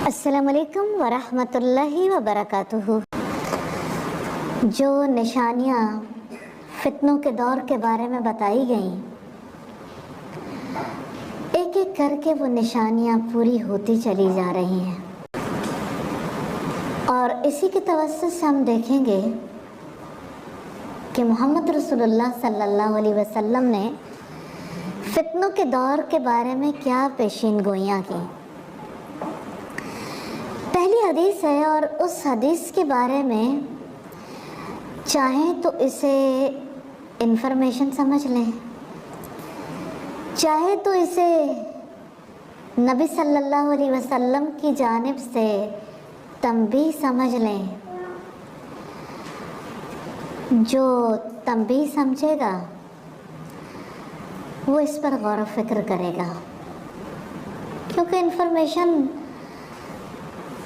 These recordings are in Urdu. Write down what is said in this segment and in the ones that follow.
السلام علیکم ورحمۃ اللہ وبرکاتہ۔ جو نشانیاں فتنوں کے دور کے بارے میں بتائی گئیں، ایک ایک کر کے وہ نشانیاں پوری ہوتی چلی جا رہی ہیں، اور اسی کے توسط سے ہم دیکھیں گے کہ محمد رسول اللہ صلی اللہ علیہ وسلم نے فتنوں کے دور کے بارے میں کیا پیشین گوئیاں کی۔ پہلی حدیث ہے، اور اس حدیث کے بارے میں چاہیں تو اسے انفارمیشن سمجھ لیں، چاہے تو اسے نبی صلی اللہ علیہ وسلم کی جانب سے تنبیہ سمجھ لیں۔ جو تنبیہ سمجھے گا وہ اس پر غور و فکر کرے گا، کیونکہ انفارمیشن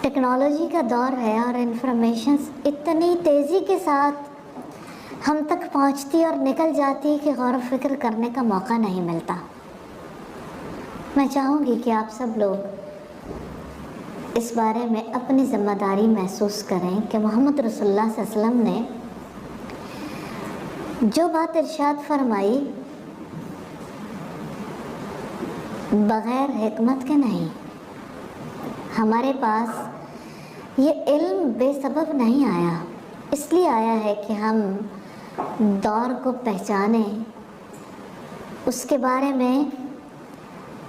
ٹیکنالوجی کا دور ہے، اور انفارمیشن اتنی تیزی کے ساتھ ہم تک پہنچتی اور نکل جاتی کہ غور و فکر کرنے کا موقع نہیں ملتا۔ میں چاہوں گی کہ آپ سب لوگ اس بارے میں اپنی ذمہ داری محسوس کریں کہ محمد رسول اللہ صلی اللہ علیہ وسلم نے جو بات ارشاد فرمائی بغیر حکمت کے نہیں۔ ہمارے پاس یہ علم بے سبب نہیں آیا، اس لیے آیا ہے کہ ہم دور کو پہچانیں، اس کے بارے میں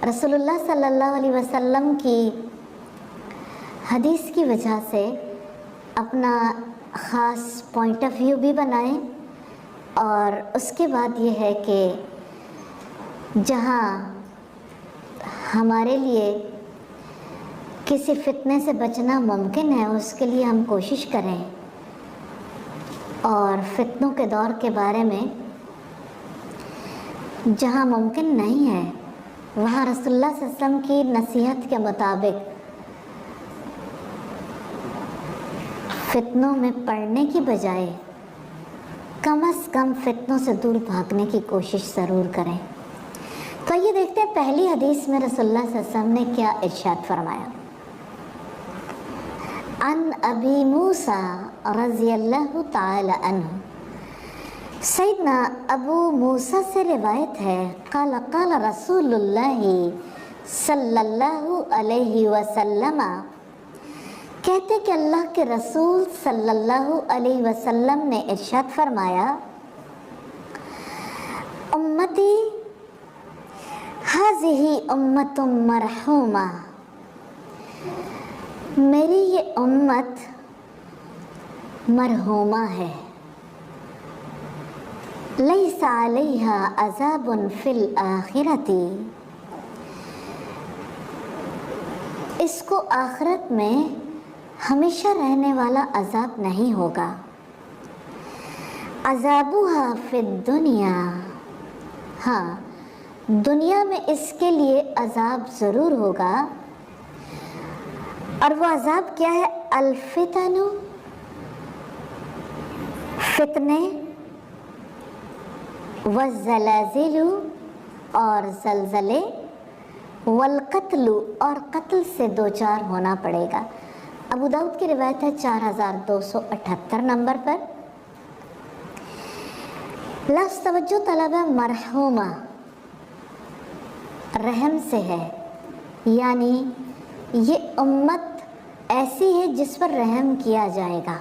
رسول اللہ صلی اللہ علیہ وسلم کی حدیث کی وجہ سے اپنا خاص پوائنٹ آف ویو بھی بنائیں، اور اس کے بعد یہ ہے کہ جہاں ہمارے لیے کسی فتنے سے بچنا ممکن ہے اس کے لیے ہم کوشش کریں، اور فتنوں کے دور کے بارے میں جہاں ممکن نہیں ہے وہاں رسول اللہ صلی اللہ علیہ وسلم کی نصیحت کے مطابق فتنوں میں پڑنے کی بجائے کم از کم فتنوں سے دور بھاگنے کی کوشش ضرور کریں۔ تو یہ دیکھتے ہیں پہلی حدیث میں رسول اللہ صلی اللہ علیہ وسلم نے کیا ارشاد فرمایا۔ عن ابی موسیٰ رضی اللہ تعالی عنہ، سیدنا ابو موسیٰ سے روایت ہے، قال قال رسول اللہ صلی اللہ علیہ وسلم، کہتے کہ اللہ کے رسول صلی اللہ علیہ وسلم نے ارشاد فرمایا، امتی ہذہ امت مرحومہ، میری یہ امت مرحومہ ہے، لیس علیہا عذاب فی الآخرۃ، اس کو آخرت میں ہمیشہ رہنے والا عذاب نہیں ہوگا، عذابھا فی الدنیا، ہاں دنیا میں اس کے لیے عذاب ضرور ہوگا، اور وہ عذاب کیا ہے؟ الفتن، فتنے، والزلازل، اور زلزلے، والقتل، اور قتل سے دوچار ہونا پڑے گا۔ ابو داؤد کی روایت ہے 4278 نمبر پر۔ لفظ توجہ طلب ہے، مرحومہ رحم سے ہے، یعنی یہ امت ایسی ہے جس پر رحم کیا جائے گا۔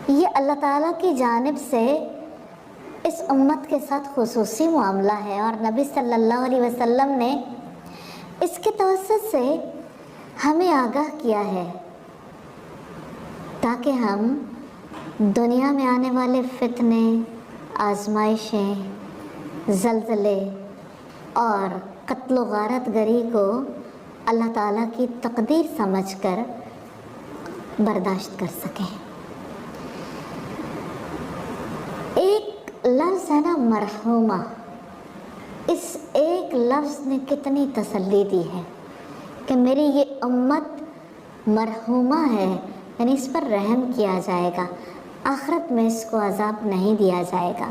یہ اللہ تعالیٰ کی جانب سے اس امت کے ساتھ خصوصی معاملہ ہے، اور نبی صلی اللہ علیہ وسلم نے اس کے توسط سے ہمیں آگاہ کیا ہے تاکہ ہم دنیا میں آنے والے فتنے، آزمائشیں، زلزلے اور قتل و غارت گری کو اللہ تعالیٰ کی تقدیر سمجھ کر برداشت کر سکیں۔ ایک لفظ ہے نا مرحومہ، اس ایک لفظ نے کتنی تسلی دی ہے کہ میری یہ امت مرحومہ ہے، یعنی اس پر رحم کیا جائے گا، آخرت میں اس کو عذاب نہیں دیا جائے گا۔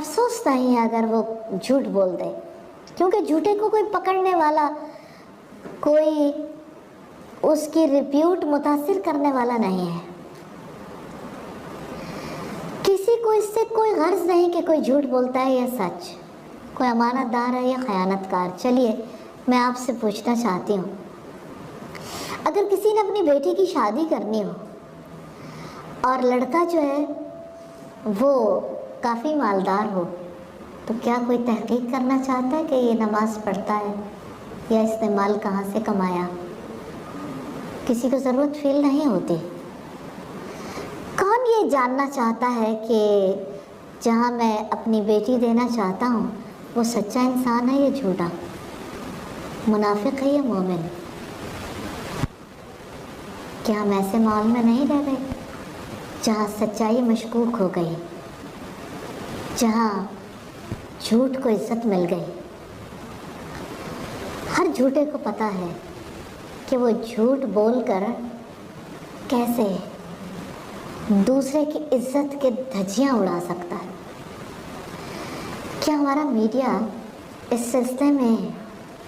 افسوس نہیں ہے اگر وہ جھوٹ بول دے، کیونکہ جھوٹے کو کوئی پکڑنے والا، کوئی اس کی ریپیوٹ متاثر کرنے والا نہیں ہے۔ کسی کو اس سے کوئی غرض نہیں کہ کوئی جھوٹ بولتا ہے یا سچ، کوئی امانت دار ہے یا خیانت کار۔ چلیے میں آپ سے پوچھنا چاہتی ہوں، اگر کسی نے اپنی بیٹی کی شادی کرنی ہو اور لڑکا جو ہے وہ کافی مالدار ہو، تو کیا کوئی تحقیق کرنا چاہتا ہے کہ یہ نماز پڑھتا ہے یا اس نے مال کہاں سے کمایا؟ کسی کو ضرورت فیل نہیں ہوتی۔ کون یہ جاننا چاہتا ہے کہ جہاں میں اپنی بیٹی دینا چاہتا ہوں وہ سچا انسان ہے یا جھوٹا، منافق ہے یا مومن؟ کیا ہم ایسے ماحول میں نہیں رہ گئے جہاں سچائی مشکوک ہو گئی، جہاں جھوٹ کو عزت مل گئی؟ ہر جھوٹے کو پتہ ہے کہ وہ جھوٹ بول کر کیسے دوسرے کی عزت کے دھجیاں اڑا سکتا ہے۔ کیا ہمارا میڈیا اس سلسلے میں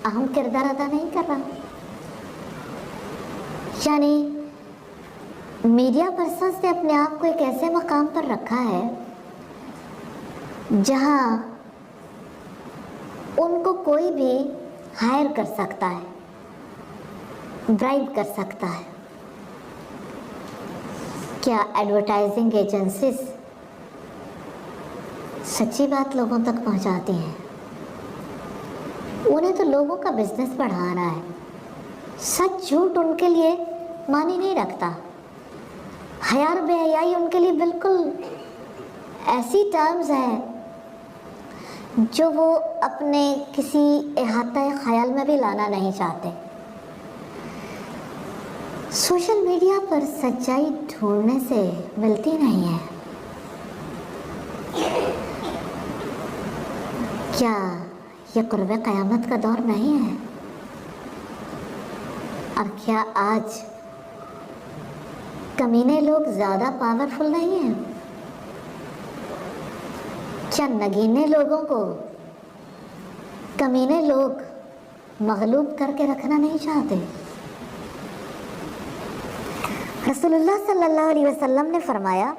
اہم کردار ادا نہیں کر رہا؟ یعنی میڈیا پرسنز نے اپنے آپ کو ایک ایسے مقام پر رکھا ہے جہاں ان کو کوئی بھی ہائر کر سکتا ہے، برائب کر سکتا ہے۔ کیا ایڈورٹائزنگ ایجنسیز سچی بات لوگوں تک پہنچاتی ہیں؟ انہیں تو لوگوں کا بزنس بڑھانا ہے، سچ جھوٹ ان کے لیے معنی نہیں رکھتا۔ حیا اور بے حیائی ان کے لیے بالکل ایسی ٹرمز ہیں جو وہ اپنے کسی احاطہ خیال میں بھی لانا نہیں چاہتے۔ سوشل میڈیا پر سچائی ڈھونڈنے سے ملتی نہیں ہے۔ کیا یہ قرب قیامت کا دور نہیں ہے؟ اور کیا آج کمینے لوگ زیادہ پاورفل نہیں ہیں؟ کیا نگینے لوگوں کو کمینے لوگ مغلوب کر کے رکھنا نہیں چاہتے؟ رسول اللہ صلی اللہ علیہ وسلم نے فرمایا،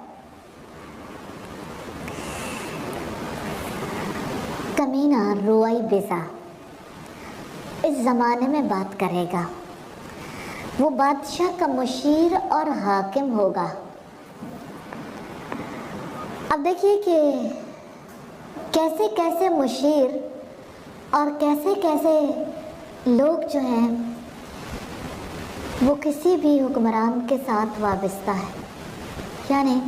کمینہ روائی بیزا اس زمانے میں بات کرے گا، وہ بادشاہ کا مشیر اور حاکم ہوگا۔ اب دیکھیے کہ کیسے کیسے مشیر اور کیسے کیسے لوگ جو ہیں وہ کسی بھی حکمران کے ساتھ وابستہ ہے۔ یعنی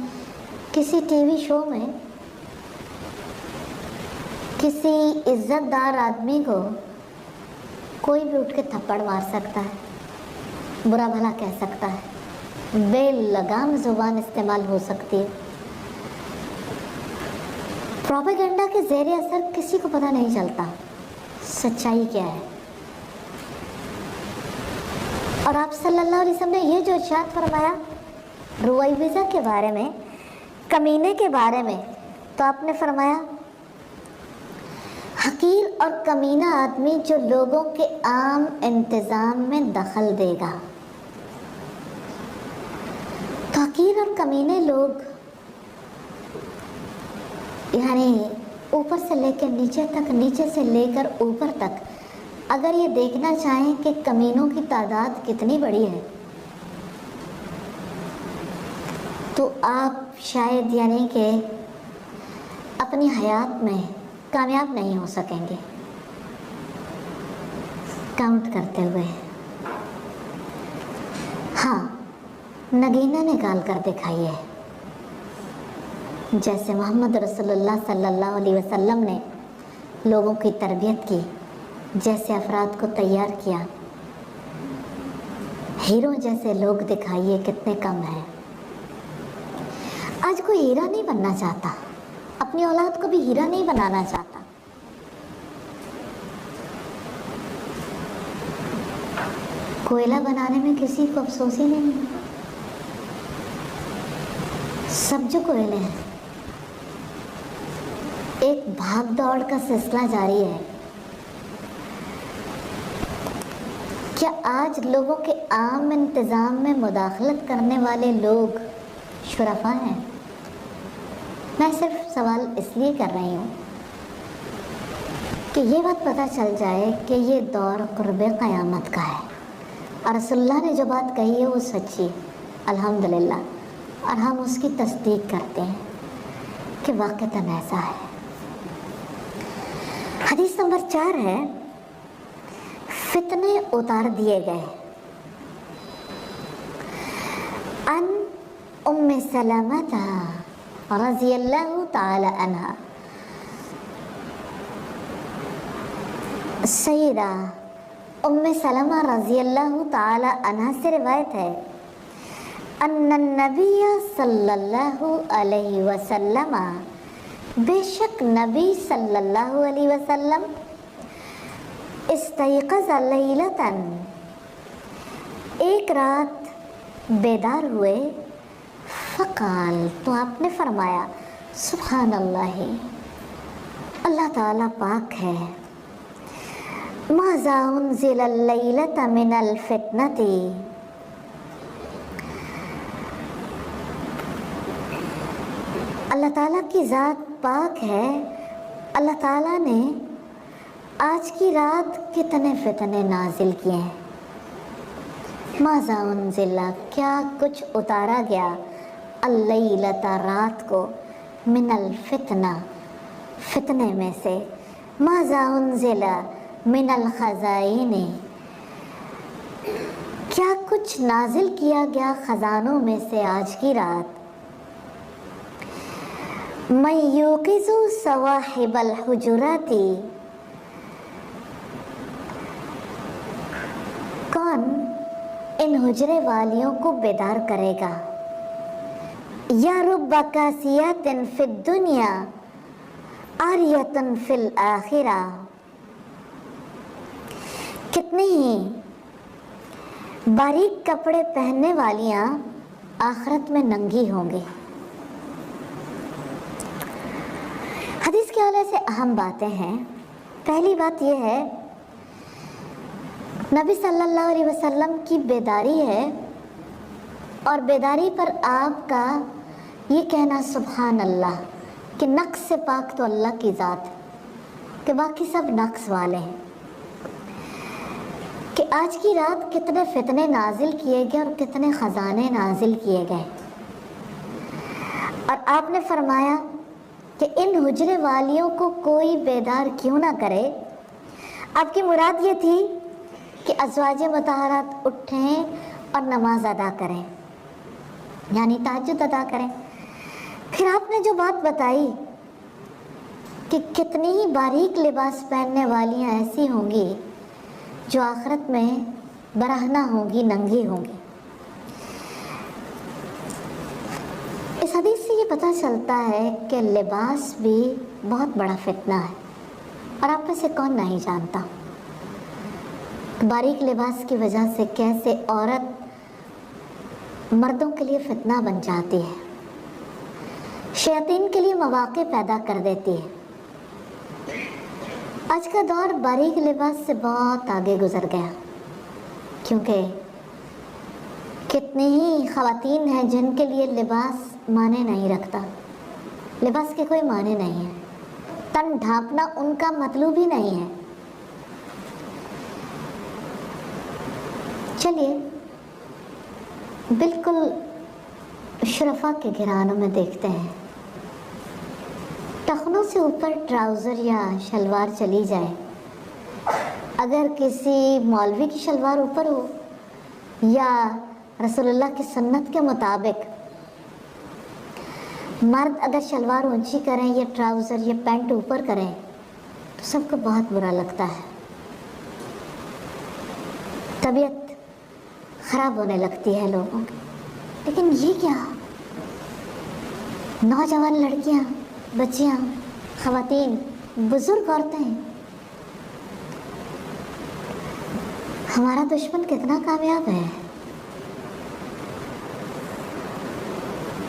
کسی ٹی وی شو میں کسی عزت دار آدمی کو کوئی بھی اٹھ کے تھپڑ مار سکتا ہے، برا بھلا کہہ سکتا ہے، بے لگام زبان استعمال ہو سکتی ہے۔ پروپیگنڈا کے زیر اثر کسی کو پتہ نہیں چلتا سچائی کیا ہے۔ اور آپ صلی اللہ علیہ وسلم نے یہ جو ارشاد فرمایا رویبضہ کے بارے میں، کمینے کے بارے میں، تو آپ نے فرمایا حقیر اور کمینہ آدمی جو لوگوں کے عام انتظام میں دخل دے گا۔ تو حقیر اور کمینے لوگ یعنی اوپر سے لے کے نیچے تک، نیچے سے لے کر اوپر تک اگر یہ دیکھنا چاہیں کہ کمینوں کی تعداد کتنی بڑی ہے تو آپ شاید یعنی کہ اپنی حیات میں کامیاب نہیں ہو سکیں گے کاؤنٹ کرتے ہوئے۔ ہاں، نگینہ نکال کر دکھائیے، جیسے محمد رسول اللہ صلی اللہ علیہ وسلم نے لوگوں کی تربیت کی، جیسے افراد کو تیار کیا، ہیرو جیسے لوگ دکھائیے، کتنے کم ہیں۔ آج کوئی ہیرا نہیں بننا چاہتا، اپنی اولاد کو بھی ہیرا نہیں بنانا چاہتا۔ کوئلہ بنانے میں کسی کو افسوس ہی نہیں ہے، سب جو کوئلے ہیں ایک بھاگ دوڑ کا سلسلہ جاری ہے. کیا آج لوگوں کے عام انتظام میں مداخلت کرنے والے لوگ شرفا ہیں؟ میں صرف سوال اس لیے کر رہی ہوں کہ یہ بات پتہ چل جائے کہ یہ دور قرب قیامت کا ہے، اور رسول اللہ نے جو بات کہی ہے وہ سچی، الحمدللہ، اور ہم اس کی تصدیق کرتے ہیں کہ واقعتاً ایسا ہے. حدیث نمبر 4 ہے، فتنے اتار دیے گئے. ان ام سلمہ رضی اللہ تعالی عنہ، سیدہ ام سلمہ رضی اللہ تعالی عنہ سے روایت ہے، ان النبی صلی اللہ علیہ وسلم، بے شک نبی صلی اللہ علیہ وسلم، استیقظ لیلتاً، ایک رات بیدار ہوئے، فقال، تو آپ نے فرمایا، سبحان اللہ، اللہ تعالیٰ پاک ہے، ماذا انزل اللیلۃ من الفتنۃ، اللہ تعالیٰ کی ذات پاک ہے، اللہ تعالیٰ نے آج کی رات کتنے فتنے نازل کیے ہیں. ماذا انزل، کیا کچھ اتارا گیا، اللیلۃ، رات کو، من الفتنہ، فتنے میں سے، ماذا انزل من الخزائن، کیا کچھ نازل کیا گیا خزانوں میں سے آج کی رات. من یوقظ صواحب الحجرات، کون ان حجرے والیوں کو بیدار کرے گا. یا رب کاسیات فی الدنیا عاریۃ فی الآخرہ، کتنی ہی باریک کپڑے پہننے والیاں آخرت میں ننگی ہوں گی. حدیث کے حوالے سے اہم باتیں ہیں. پہلی بات یہ ہے، نبی صلی اللہ علیہ وسلم کی بیداری ہے، اور بیداری پر آپ کا یہ کہنا سبحان اللہ، کہ نقص سے پاک تو اللہ کی ذات ہے، کہ باقی سب نقص والے ہیں، کہ آج کی رات کتنے فتنے نازل کیے گئے اور کتنے خزانے نازل کیے گئے. اور آپ نے فرمایا کہ ان حجرے والیوں کو کوئی بیدار کیوں نہ کرے. آپ کی مراد یہ تھی کہ ازواج مطہرات اٹھیں اور نماز ادا کریں، یعنی تہجد ادا کریں. پھر آپ نے جو بات بتائی کہ کتنی ہی باریک لباس پہننے والیاں ایسی ہوں گی جو آخرت میں برہنہ ہوں گی، ننگی ہوں گی. اس حدیث سے یہ پتہ چلتا ہے کہ لباس بھی بہت بڑا فتنہ ہے، اور آپ میں سے کون نہیں جانتا باریک لباس کی وجہ سے کیسے عورت مردوں کے لیے فتنہ بن جاتی ہے، شیاطین کے لیے مواقع پیدا کر دیتی ہے. آج کا دور باریک لباس سے بہت آگے گزر گیا، کیونکہ کتنی ہی خواتین ہیں جن کے لیے لباس معنی نہیں رکھتا. لباس کے کوئی معنی نہیں ہے، تن ڈھانپنا ان کا مطلوب ہی نہیں ہے. چلیے بالکل شرفا کے گھرانوں میں دیکھتے ہیں، ٹخنوں سے اوپر ٹراؤزر یا شلوار چلی جائے، اگر کسی مولوی کی شلوار اوپر ہو یا رسول اللہ کی سنت کے مطابق مرد اگر شلوار اونچی کریں یا ٹراؤزر یا پینٹ اوپر کریں تو سب کو بہت برا لگتا ہے، طبیعت خراب ہونے لگتی ہے لوگوں کی. لیکن یہ کیا، نوجوان لڑکیاں، بچیاں، خواتین، بزرگ عورتیں، ہمارا دشمن کتنا کامیاب ہے.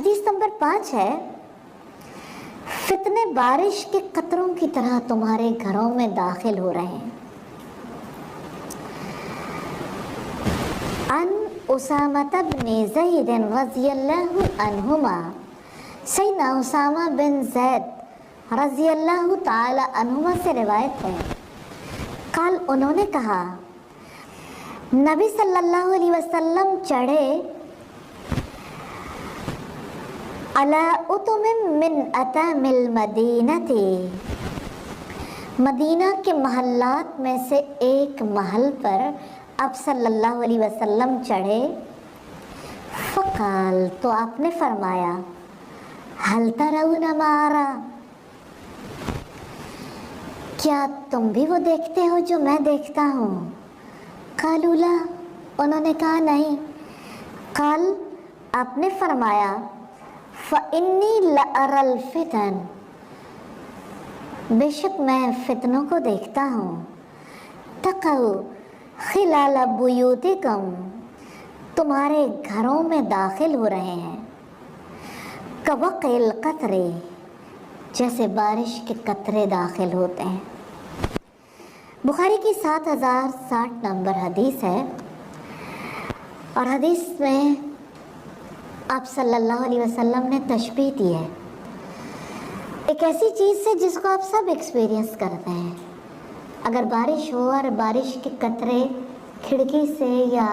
حدیث نمبر 5 ہے، فتنے بارش کے قطروں کی طرح تمہارے گھروں میں داخل ہو رہے ہیں۔ ان اسامہ بن زید رضی اللہ عنہما، سیدنا اسامہ بن زید رضی اللہ تعالی عنہما سے روایت ہے، قال انہوں نے کہا نبی صلی اللہ علیہ وسلم چڑھے علی اتم من اتام المدینہ، مدینہ کے محلات میں سے ایک محل پر آپ صلی اللہ علیہ وسلم چڑھے، فقال تو آپ نے فرمایا هل ترون ما ارى، کیا تم بھی وہ دیکھتے ہو جو میں دیکھتا ہوں؟ قالوا لا، انہوں نے کہا نہیں۔ قال، آپ نے فرمایا فإني لأرى الفتن، بے شک میں فتنوں کو دیکھتا ہوں، تقع خلال بیوتکم، تمہارے گھروں میں داخل ہو رہے ہیں، کوقع القطر، جیسے بارش کے قطرے داخل ہوتے ہیں۔ بخاری کی 7060 نمبر حدیث ہے، اور حدیث میں آپ صلی اللہ علیہ وسلم نے تشبیہ دی ہے ایک ایسی چیز سے جس کو آپ سب ایکسپیرینس کرتے ہیں۔ اگر بارش ہو اور بارش کے قطرے کھڑکی سے یا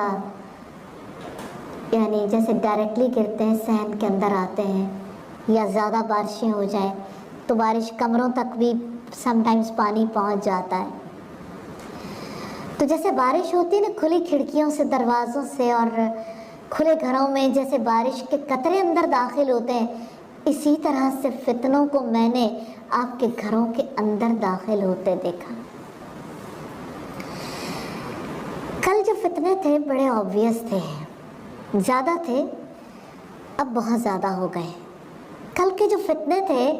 یعنی جیسے ڈائریکٹلی گرتے ہیں، صحن کے اندر آتے ہیں، یا زیادہ بارشیں ہو جائیں تو بارش کمروں تک بھی سم ٹائمز پانی پہنچ جاتا ہے۔ تو جیسے بارش ہوتی ہے نا کھلی کھڑکیوں سے، دروازوں سے اور کھلے گھروں میں جیسے بارش کے قطرے اندر داخل ہوتے ہیں، اسی طرح سے فتنوں کو میں نے آپ کے گھروں کے اندر داخل ہوتے دیکھا۔ کل جو فتنے تھے بڑے آبویس تھے، زیادہ تھے، اب بہت زیادہ ہو گئے۔ کل کے جو فتنے تھے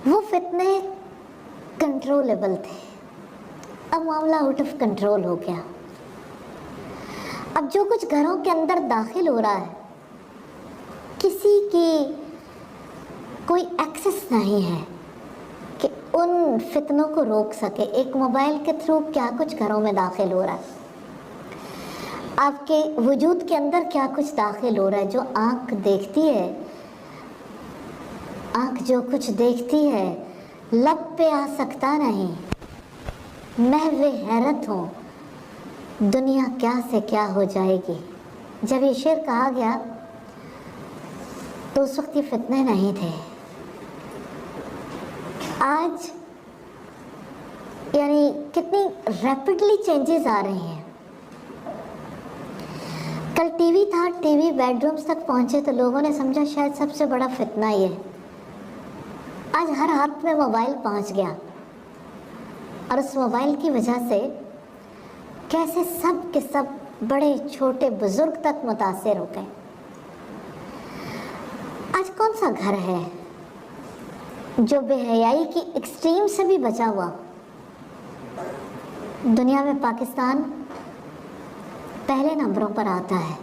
وہ فتنے کنٹرولیبل تھے، اب معاملہ آؤٹ آف کنٹرول ہو گیا۔ اب جو کچھ گھروں کے اندر داخل ہو رہا ہے، کسی کی کوئی ایکسس نہیں ہے کہ ان فتنوں کو روک سکے۔ ایک موبائل کے تھرو کیا کچھ گھروں میں داخل ہو رہا ہے، آپ کے وجود کے اندر کیا کچھ داخل ہو رہا ہے، جو آنکھ دیکھتی ہے، آنکھ جو کچھ دیکھتی ہے لب پہ آ سکتا نہیں، محو حیرت ہوں دنیا کیا سے کیا ہو جائے گی۔ جب یہ شعر کہا گیا تو اس وقت یہ فتنے نہیں تھے۔ آج یعنی کتنی ریپڈلی چینجز آ رہے ہیں۔ کل ٹی وی تھا، ٹی وی بیڈ رومز تک پہنچے تو لوگوں نے سمجھا شاید سب سے بڑا فتنہ یہ ہے۔ آج ہر ہاتھ میں موبائل پہنچ گیا، اور اس موبائل کی وجہ سے کیسے سب کے سب بڑے چھوٹے بزرگ تک متاثر ہو گئے۔ آج کون سا گھر ہے جو بے حیائی کی ایکسٹریم سے بھی بچا ہوا؟ دنیا میں پاکستان پہلے نمبروں پر آتا ہے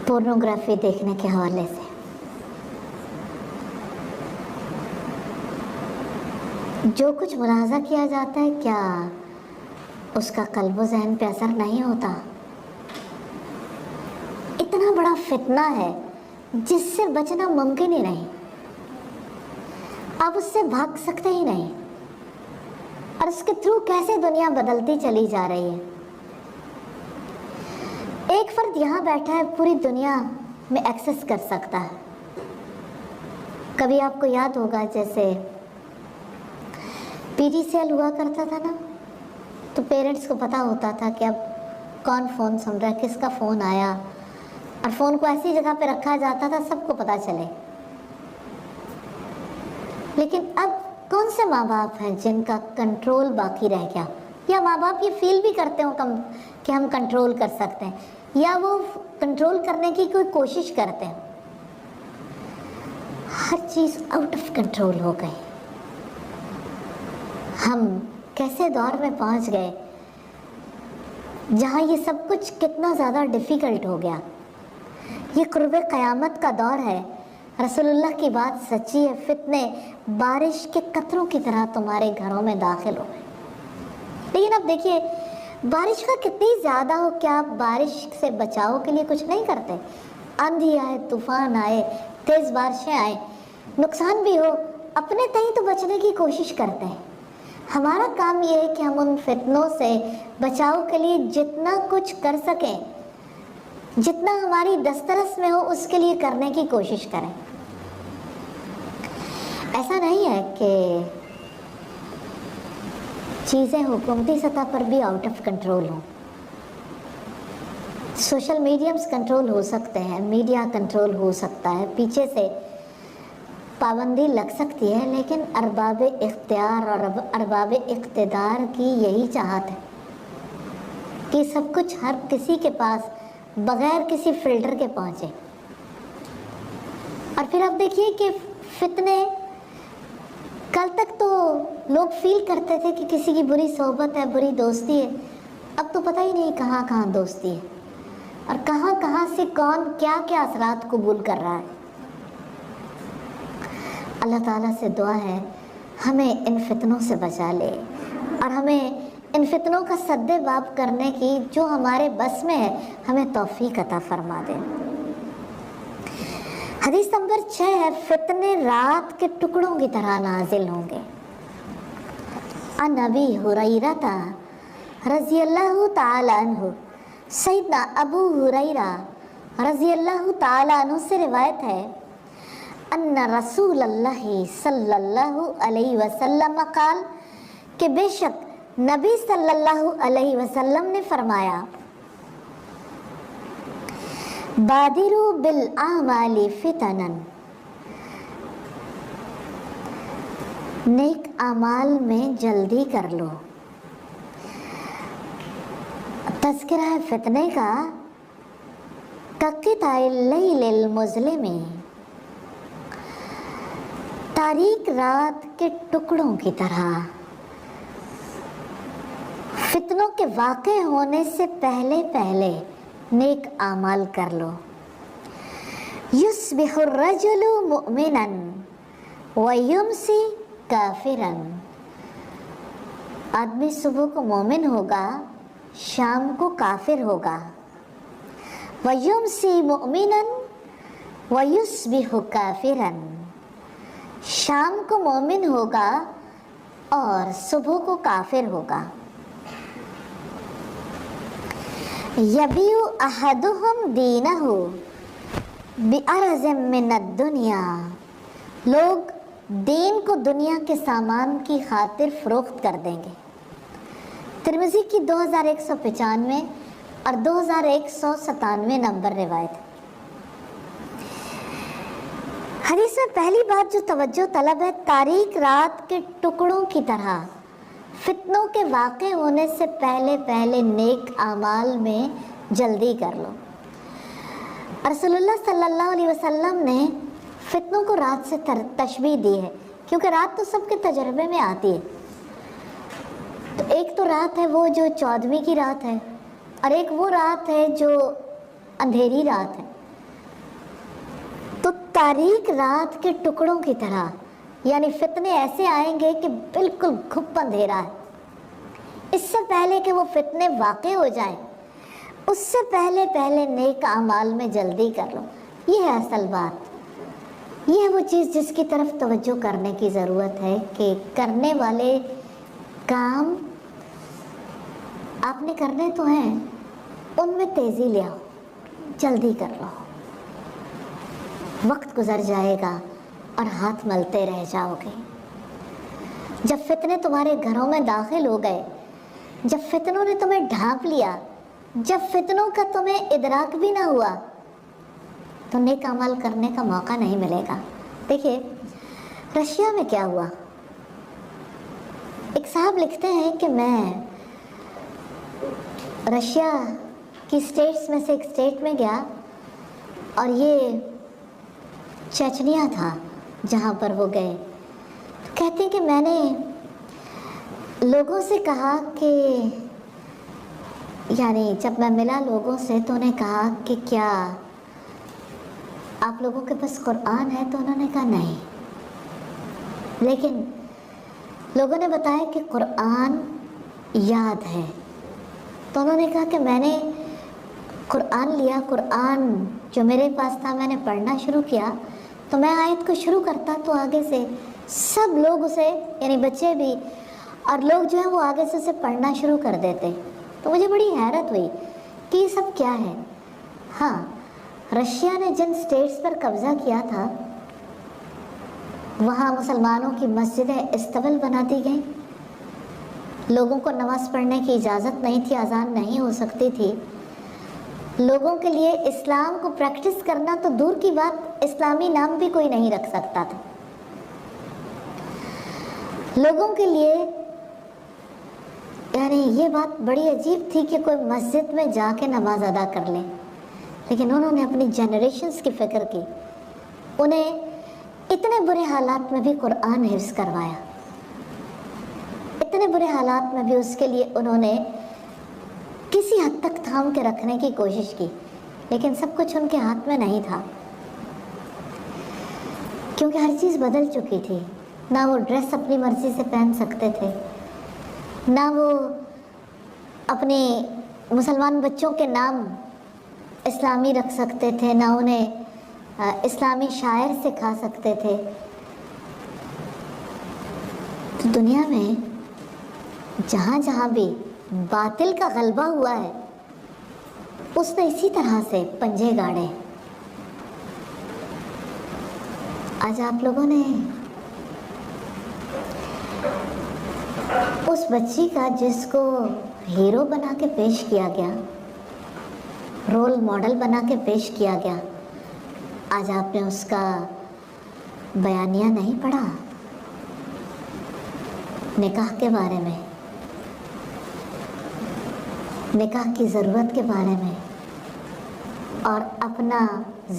پورنوگرافی دیکھنے کے حوالے سے۔ جو کچھ ملاحظہ کیا جاتا ہے، کیا اس کا قلب و ذہن پہ اثر نہیں ہوتا؟ اتنا بڑا فتنہ ہے جس سے بچنا ممکن ہی نہیں، آپ اس سے بھاگ سکتے ہی نہیں، اور اس کے تھرو کیسے دنیا بدلتی چلی جا رہی ہے۔ ایک فرد یہاں بیٹھا ہے، پوری دنیا میں ایکسس کر سکتا ہے۔ کبھی آپ کو یاد ہوگا جیسے پی ٹی سیل ہوا کرتا تھا نا، تو پیرنٹس کو پتہ ہوتا تھا کہ اب کون فون سن رہا ہے، کس کا فون آیا، اور فون کو ایسی جگہ پہ رکھا جاتا تھا سب کو پتہ چلے۔ لیکن اب کون سے ماں باپ ہیں جن کا کنٹرول باقی رہ گیا، یا ماں باپ یہ فیل بھی کرتے ہوں کہ ہم کنٹرول کر سکتے ہیں، یا وہ کنٹرول کرنے کی کوئی کوشش کرتے ہیں؟ ہر چیز آؤٹ آف کنٹرول ہو گئی۔ ہم کیسے دور میں پہنچ گئے جہاں یہ سب کچھ کتنا زیادہ ڈیفیکلٹ ہو گیا۔ یہ قرب قیامت کا دور ہے، رسول اللہ کی بات سچی ہے، فتنے بارش کے قطروں کی طرح تمہارے گھروں میں داخل ہو گئے۔ لیکن اب دیکھیے بارش کا کتنی زیادہ ہو، کیا آپ بارش سے بچاؤ کے لیے کچھ نہیں کرتے؟ آندھی آئے، طوفان آئے، تیز بارشیں آئے، نقصان بھی ہو، اپنے تئیں تو بچنے کی کوشش کرتے ہیں۔ ہمارا کام یہ ہے کہ ہم ان فتنوں سے بچاؤ کے لیے جتنا کچھ کر سکیں، جتنا ہماری دسترس میں ہو اس کے لیے کرنے کی کوشش کریں۔ ایسا نہیں ہے کہ چیزیں حکومتی سطح پر بھی آؤٹ آف کنٹرول ہوں۔ سوشل میڈیمز کنٹرول ہو سکتے ہیں، میڈیا کنٹرول ہو سکتا ہے، پیچھے سے پابندی لگ سکتی ہے، لیکن ارباب اختیار اور ارباب اقتدار کی یہی چاہت ہے کہ سب کچھ ہر کسی کے پاس بغیر کسی فلٹر کے پہنچے۔ اور پھر آپ دیکھیے کہ فتنے، کل تک تو لوگ فیل کرتے تھے کہ کسی کی بری صحبت ہے، بری دوستی ہے، اب تو پتہ ہی نہیں کہاں کہاں دوستی ہے اور کہاں کہاں سے کون کیا کیا اثرات قبول کر رہا ہے۔ اللہ تعالیٰ سے دعا ہے ہمیں ان فتنوں سے بچا لے اور ہمیں ان فتنوں کا سد باب کرنے کی جو ہمارے بس میں ہے ہمیں توفیق عطا فرما دے۔ حدیث نمبر 6 ہے، فتنے رات کے ٹکڑوں کی طرح نازل ہوں گے۔ عن ابی ہریرہ رضی اللہ تعالی عنہ، سیدنا ابو ہریرہ رضی اللہ تعالی عنہ سے روایت ہے، ان رسول اللہ صلی اللہ علیہ وسلم قال، کہ بے شک نبی صلی اللہ علیہ وسلم نے فرمایا، بادروا بالاعمال فتنا، نیک اعمال میں جلدی کر لو۔ تذکرہ ہے فتنے کا، کقطع اللیل المظلم، تاریک رات کے ٹکڑوں کی طرح۔ فتنوں کے واقع ہونے سے پہلے پہلے نیک اعمال کر لو۔ یصبح الرجل مؤمنا ویمسی کافرا، آدمی صبح کو مومن ہوگا، شام کو کافر ہوگا۔ ویمسی مؤمنا ویصبح کافرا، شام کو مومن ہوگا اور صبح کو کافر ہوگا۔ یبیع احدہم دینہ بعرض من الدنیا، لوگ دین کو دنیا کے سامان کی خاطر فروخت کر دیں گے۔ ترمذی کی 2195 اور 2197 نمبر روایت۔ حدیث میں پہلی بات جو توجہ طلب ہے، تاریک رات کے ٹکڑوں کی طرح فتنوں کے واقع ہونے سے پہلے پہلے نیک اعمال میں جلدی کر لو۔ رسول اللہ صلی اللہ علیہ وسلم نے فتنوں کو رات سے تشبیہ دی ہے، کیونکہ رات تو سب کے تجربے میں آتی ہے۔ تو ایک تو رات ہے وہ جو 14ویں کی رات ہے، اور ایک وہ رات ہے جو اندھیری رات ہے۔ تو تاریک رات کے ٹکڑوں کی طرح، یعنی فتنے ایسے آئیں گے کہ بالکل گھپ اندھیرا ہے۔ اس سے پہلے کہ وہ فتنے واقع ہو جائیں، اس سے پہلے پہلے نیک اعمال میں جلدی کر لو۔ یہ ہے اصل بات، یہ ہے وہ چیز جس کی طرف توجہ کرنے کی ضرورت ہے کہ کرنے والے کام آپ نے کرنے تو ہیں، ان میں تیزی لے آؤ، جلدی کر لو۔ وقت گزر جائے گا اور ہاتھ ملتے رہ جاؤ گے۔ جب فتنے تمہارے گھروں میں داخل ہو گئے، جب فتنوں نے تمہیں ڈھانپ لیا، جب فتنوں کا تمہیں ادراک بھی نہ ہوا، تو نیک عمل کرنے کا موقع نہیں ملے گا۔ دیکھیے رشیا میں کیا ہوا، ایک صاحب لکھتے ہیں کہ میں رشیا کی اسٹیٹس میں سے ایک اسٹیٹ میں گیا، اور یہ چچنیا تھا جہاں پر وہ گئے۔ کہتے ہیں کہ میں نے لوگوں سے کہا کہ، یعنی جب میں ملا لوگوں سے تو انہیں کہا کہ کیا آپ لوگوں کے پاس قرآن ہے؟ تو انہوں نے کہا نہیں. لیکن لوگوں نے بتایا کہ قرآن یاد ہے. تو انہوں نے کہا کہ میں نے قرآن لیا، قرآن جو میرے پاس تھا میں نے پڑھنا شروع کیا، تو میں آیت کو شروع کرتا تو آگے سے سب لوگ اسے، یعنی بچے بھی اور لوگ جو ہیں وہ آگے سے اسے پڑھنا شروع کر دیتے. تو مجھے بڑی حیرت ہوئی کہ یہ سب کیا ہے. ہاں، رشیا نے جن سٹیٹس پر قبضہ کیا تھا وہاں مسلمانوں کی مسجدیں استبل بنا دی گئیں، لوگوں کو نماز پڑھنے کی اجازت نہیں تھی، اذان نہیں ہو سکتی تھی. لوگوں کے لیے اسلام کو پریکٹس کرنا تو دور کی بات، اسلامی نام بھی کوئی نہیں رکھ سکتا تھا. لوگوں کے لیے یعنی یہ بات بڑی عجیب تھی کہ کوئی مسجد میں جا کے نماز ادا کر لے. لیکن انہوں نے اپنی جنریشنز کی فکر کی، انہیں اتنے برے حالات میں بھی قرآن حفظ کروایا، اتنے برے حالات میں بھی اس کے لیے انہوں نے کسی حد تک تھام کے رکھنے کی کوشش کی. لیکن سب کچھ ان کے ہاتھ میں نہیں تھا، کیونکہ ہر چیز بدل چکی تھی. نہ وہ ڈریس اپنی مرضی سے پہن سکتے تھے، نہ وہ اپنے مسلمان بچوں کے نام اسلامی رکھ سکتے تھے، نہ انہیں اسلامی شاعر سکھا سکتے تھے. تو دنیا میں جہاں جہاں بھی باطل کا غلبہ ہوا ہے اس نے اسی طرح سے پنجے گاڑے. آج آپ لوگوں نے اس بچی کا جس کو ہیرو بنا کے پیش کیا گیا، رول ماڈل بنا کے پیش کیا گیا، آج آپ نے اس کا بیانیہ نہیں پڑھا نکاح کے بارے میں، نکاح کی ضرورت کے بارے میں، اور اپنا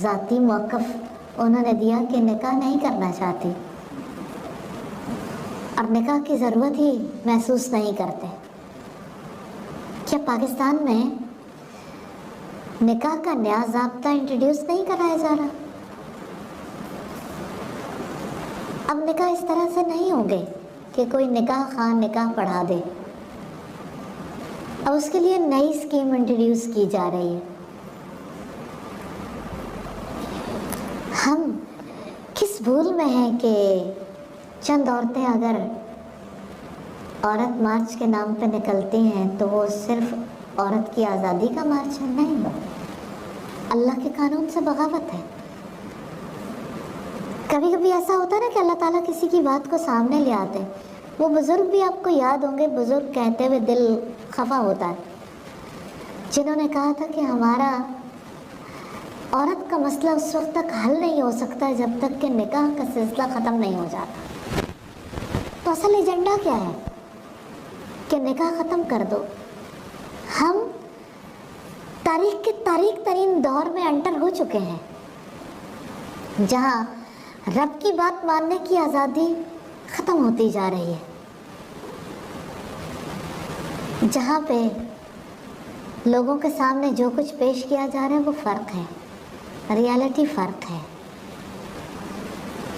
ذاتی موقف انہوں نے دیا کہ نکاح نہیں کرنا چاہتی اور نکاح کی ضرورت ہی محسوس نہیں کرتے. کیا پاکستان میں نکاح کا نیا ضابطہ انٹروڈیوس نہیں کرایا جا رہا؟ اب نکاح اس طرح سے نہیں ہوں گے کہ کوئی نکاح خان نکاح پڑھا دے. اب اس کے لیے نئی اسکیم انٹروڈیوس کی جا رہی ہے. ہم کس بھول میں ہیں کہ چند عورتیں اگر عورت مارچ کے نام پہ نکلتی ہیں تو وہ صرف عورت کی آزادی کا مارچ ہے؟ نہیں، اللہ کے قانون سے بغاوت ہے. کبھی کبھی ایسا ہوتا ہے نا کہ اللہ تعالیٰ کسی کی بات کو سامنے لے آتے ہیں. وہ بزرگ بھی آپ کو یاد ہوں گے، بزرگ کہتے ہوئے دل خفا ہوتا ہے، جنہوں نے کہا تھا کہ ہمارا عورت کا مسئلہ اس وقت تک حل نہیں ہو سکتا جب تک کہ نکاح کا سلسلہ ختم نہیں ہو جاتا. تو اصل ایجنڈا کیا ہے کہ نکاح ختم کر دو. ہم تاریخ کے تاریک ترین دور میں انٹر ہو چکے ہیں جہاں رب کی بات ماننے کی آزادی ختم ہوتی جا رہی ہے، جہاں پہ لوگوں کے سامنے جو کچھ پیش کیا جا رہا ہے وہ فرق ہے، ریالٹی فرق ہے.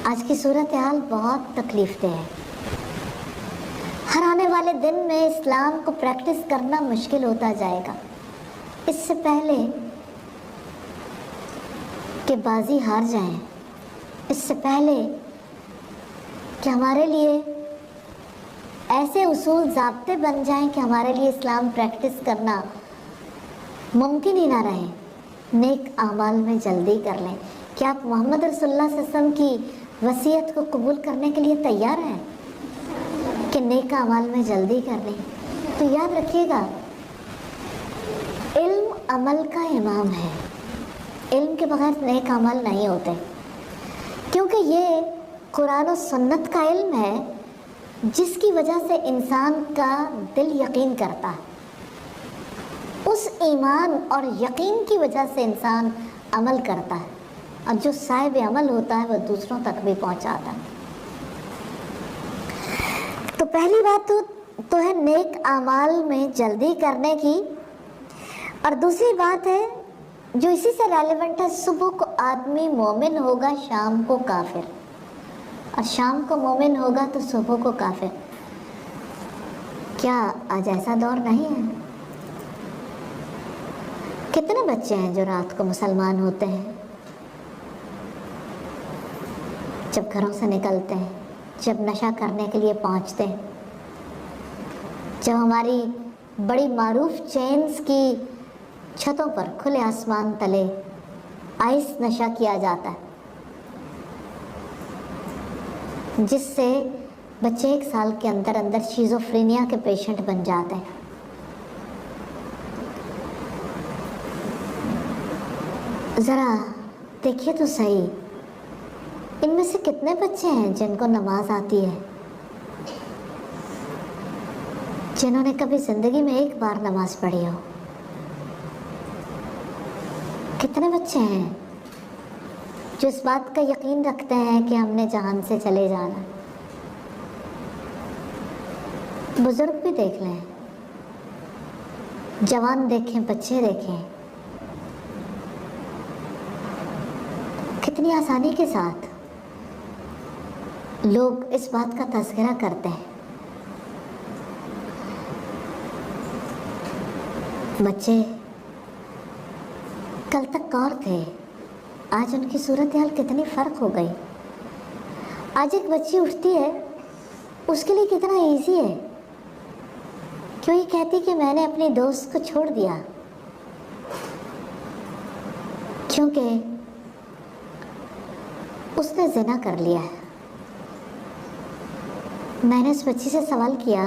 آج کی صورتحال بہت تکلیف دہ ہے. ہر آنے والے دن میں اسلام کو پریکٹس کرنا مشکل ہوتا جائے گا. اس سے پہلے کہ بازی ہار جائیں، اس سے پہلے کہ ہمارے لیے ایسے اصول ضابطے بن جائیں کہ ہمارے لیے اسلام پریکٹس کرنا ممکن ہی نہ رہے، نیک اعمال میں جلدی کر لیں. کیا آپ محمد رسول اللہ صلی اللہ علیہ وسلم کی وصیت کو قبول کرنے کے لیے تیار ہیں کہ نیک اعمال میں جلدی کر لیں؟ تو یاد رکھیے گا، علم عمل کا امام ہے. علم کے بغیر نیک اعمال نہیں ہوتے، کیونکہ یہ قرآن و سنت کا علم ہے جس کی وجہ سے انسان کا دل یقین کرتا ہے. اس ایمان اور یقین کی وجہ سے انسان عمل کرتا ہے، اور جو صاحب عمل ہوتا ہے وہ دوسروں تک بھی پہنچاتا ہے. تو پہلی بات تو ہے نیک اعمال میں جلدی کرنے کی، اور دوسری بات ہے جو اسی سے ریلیونٹ ہے، صبح کو آدمی مومن ہوگا، شام کو کافر، اور شام کو مومن ہوگا تو صبح کو کافر۔ کیا آج ایسا دور نہیں ہے؟ کتنے بچے ہیں جو رات کو مسلمان ہوتے ہیں، جب گھروں سے نکلتے ہیں، جب نشہ کرنے کے لیے پہنچتے ہیں، جب ہماری بڑی معروف چینز کی چھتوں پر کھلے آسمان تلے آئس نشہ کیا جاتا ہے، جس سے بچے 1 سال کے اندر اندر شیزوفرینیا کے پیشنٹ بن جاتے ہیں۔ ذرا دیکھیے تو صحیح، ان میں سے کتنے بچے ہیں جن کو نماز آتی ہے، جنہوں نے کبھی زندگی میں 1 بار نماز پڑھی ہو؟ کتنے بچے ہیں جو اس بات کا یقین رکھتے ہیں کہ ہم نے جہان سے چلے جانا؟ بزرگ بھی دیکھ لیں، جوان دیکھیں، بچے دیکھیں، کتنی آسانی کے ساتھ لوگ اس بات کا تذکرہ کرتے ہیں۔ بچے کل تک اور تھے، آج ان کی صورتحال کتنی فرق ہو گئی۔ آج ایک بچی اٹھتی ہے، اس کے لیے کتنا ایزی ہے، کیوں یہ کہتی کہ میں نے اپنی دوست کو چھوڑ دیا، کیونکہ اس نے زنا کر لیا ہے۔ میں نے اس بچی سے سوال کیا،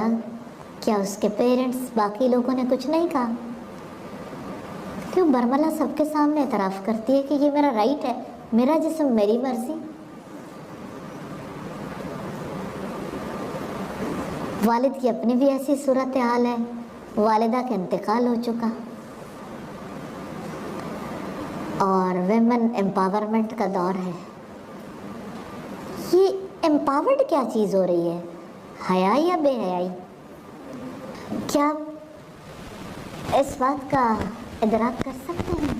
کیا اس کے پیرنٹس، باقی لوگوں نے کچھ نہیں کہا؟ کیوں برملا سب کے سامنے اعتراف کرتی ہے کہ یہ میرا رائٹ ہے، میرا جسم میری مرضی۔ والد کی اپنی بھی ایسی صورتحال ہے، والدہ کا انتقال ہو چکا، اور ویمن امپاورمنٹ کا دور ہے۔ یہ امپاورڈ کیا چیز ہو رہی ہے، حیا یا بے حیائی؟ کیا اس بات کا ادراک کر سکتے ہیں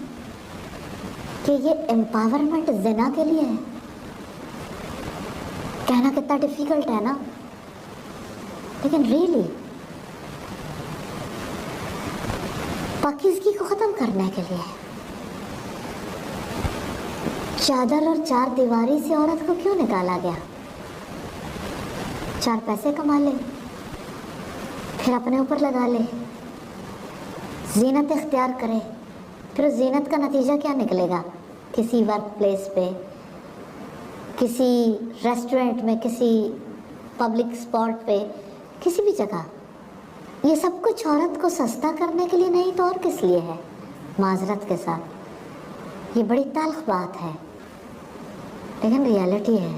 کہ یہ امپاورمنٹ زنا کے لیے ہے؟ کہنا کتنا ڈیفیکلٹ ہے نا، لیکن ریئلی پاکیزگی کو ختم کرنے کے لیے چادر اور 4 دیواری سے عورت کو کیوں نکالا گیا؟ 4 پیسے کما لے، پھر اپنے اوپر لگا لے، زینت اختیار کرے، پھر اس زینت کا نتیجہ کیا نکلے گا؟ کسی ورک پلیس پہ، کسی ریسٹورنٹ میں، کسی پبلک اسپاٹ پہ، کسی بھی جگہ، یہ سب کچھ عورت کو سستا کرنے کے لیے نہیں تو اور کس لیے ہے؟ معذرت کے ساتھ یہ بڑی تلخ بات ہے، لیکن ریالٹی ہے۔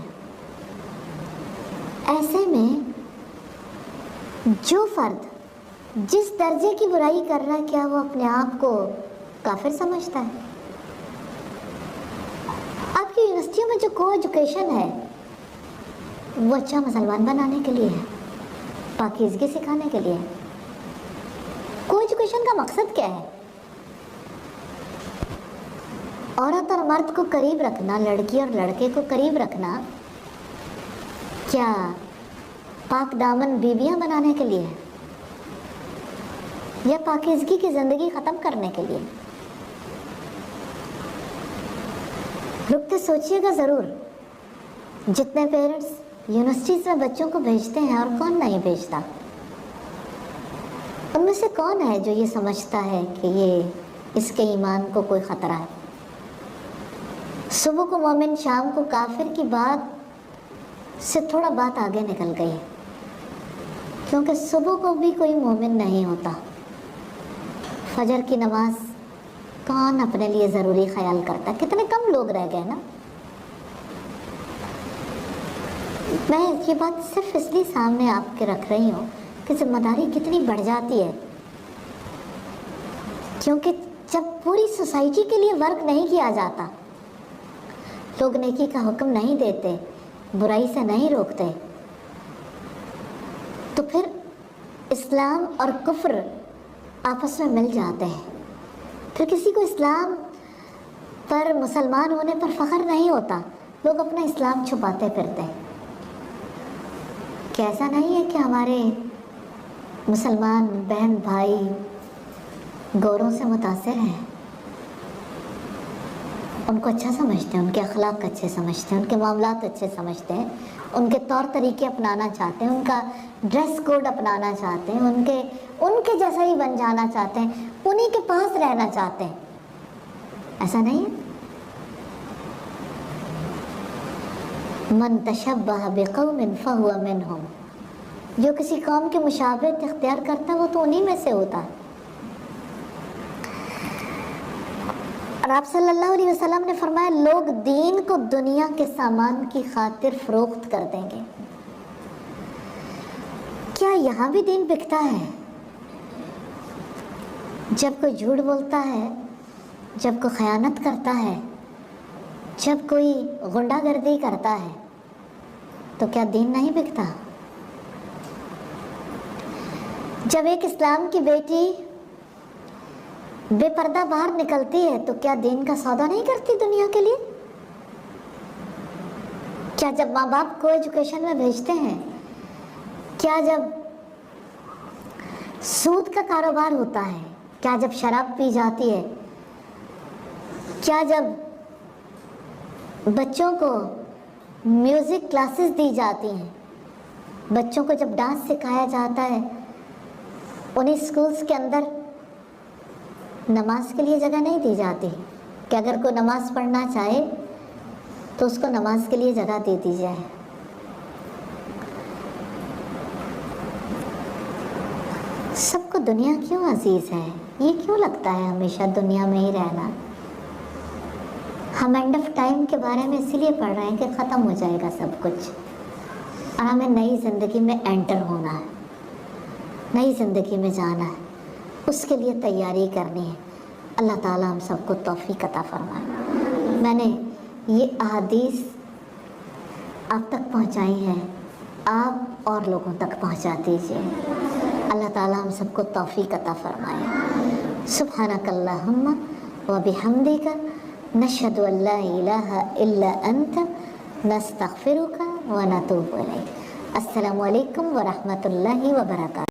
ایسے میں جو فرد جس درجے کی برائی کر رہا ہے، کیا وہ اپنے آپ کو کافر سمجھتا ہے؟ آپ کی یونیورسٹیوں میں جو کو ایجوکیشن ہے وہ اچھا مسلمان بنانے کے لیے ہے، پاکیزگی سکھانے کے لیے ہے۔ کو ایجوکیشن کا مقصد کیا ہے؟ عورت اور مرد کو قریب رکھنا، لڑکی اور لڑکے کو قریب رکھنا، کیا پاک دامن بیویاں بنانے کے لیے ہے یا پاکیزگی کی زندگی ختم کرنے کے لیے؟ رک کے سوچئے گا ضرور۔ جتنے پیرنٹس یونیورسٹیز میں بچوں کو بھیجتے ہیں، اور کون نہیں بھیجتا، ان میں سے کون ہے جو یہ سمجھتا ہے کہ یہ اس کے ایمان کو کوئی خطرہ ہے؟ صبح کو مومن، شام کو کافر کی بات سے تھوڑا بات آگے نکل گئی ہے، کیونکہ صبح کو بھی کوئی مومن نہیں ہوتا۔ فجر کی نماز کون اپنے لیے ضروری خیال کرتا ہے؟ کتنے کم لوگ رہ گئے نا۔ میں یہ بات صرف اس لیے سامنے آپ کے رکھ رہی ہوں کہ ذمہ داری کتنی بڑھ جاتی ہے، کیونکہ جب پوری سوسائٹی کے لیے ورک نہیں کیا جاتا، لوگ نیکی کا حکم نہیں دیتے، برائی سے نہیں روکتے، تو پھر اسلام اور کفر آپس میں مل جاتے ہیں۔ پھر کسی کو اسلام پر مسلمان ہونے پر فخر نہیں ہوتا، لوگ اپنا اسلام چھپاتے پھرتے ہیں کہ ایسا نہیں ہے کہ ہمارے مسلمان بہن بھائی گوروں سے متاثر ہیں، ان کو اچھا سمجھتے ہیں، ان کے اخلاق اچھے سمجھتے ہیں، ان کے معاملات اچھے سمجھتے ہیں، ان کے طور طریقے اپنانا چاہتے ہیں، ان کا ڈریس کوڈ اپنانا چاہتے ہیں، ان کے جیسا ہی بن جانا چاہتے ہیں، انہی کے پاس رہنا چاہتے ہیں. ایسا نہیں ہے. من تشبہ بقوم فہو منہم، جو کسی قوم کی مشابہت اختیار کرتا ہے وہ تو انہی میں سے ہوتا ہے. اور آپ صلی اللہ علیہ وسلم نے فرمایا لوگ دین کو دنیا کے سامان کی خاطر فروخت کر دیں گے. کیا یہاں بھی دین بکتا ہے؟ جب کوئی جھوٹ بولتا ہے، جب کوئی خیانت کرتا ہے، جب کوئی غنڈہ گردی کرتا ہے تو کیا دین نہیں بکتا؟ جب ایک اسلام کی بیٹی بے پردہ باہر نکلتی ہے تو کیا دین کا سودا نہیں کرتی دنیا کے لیے؟ کیا جب ماں باپ کو ایجوکیشن میں بھیجتے ہیں، کیا جب سود کا کاروبار ہوتا ہے، کیا جب شراب پی جاتی ہے، کیا جب بچوں کو میوزک کلاسز دی جاتی ہیں، بچوں کو جب ڈانس سکھایا جاتا ہے، انہیں اسکولز کے اندر نماز کے لیے جگہ نہیں دی جاتی کہ اگر کوئی نماز پڑھنا چاہے تو اس کو نماز کے لیے جگہ دے دی جائے. سب کو دنیا کیوں عزیز ہے؟ یہ کیوں لگتا ہے ہمیشہ دنیا میں ہی رہنا؟ ہم اینڈ آف ٹائم کے بارے میں اسی لیے پڑھ رہے ہیں کہ ختم ہو جائے گا سب کچھ اور ہمیں نئی زندگی میں انٹر ہونا ہے، نئی زندگی میں جانا ہے، اس کے لیے تیاری کرنی ہے. اللہ تعالیٰ ہم سب کو توفیق عطا فرمائے. میں نے یہ احادیث آپ تک پہنچائی ہیں، آپ اور لوگوں تک پہنچا دیجیے. اللہ تعالیٰ ہم سب کو توفیق عطا فرمائے. سبحانک اللہم و بحمدک نشہد ان لا الہ الا انت نستغفرک و نتوب الیک. السلام علیکم ورحمۃ اللہ وبرکاتہ.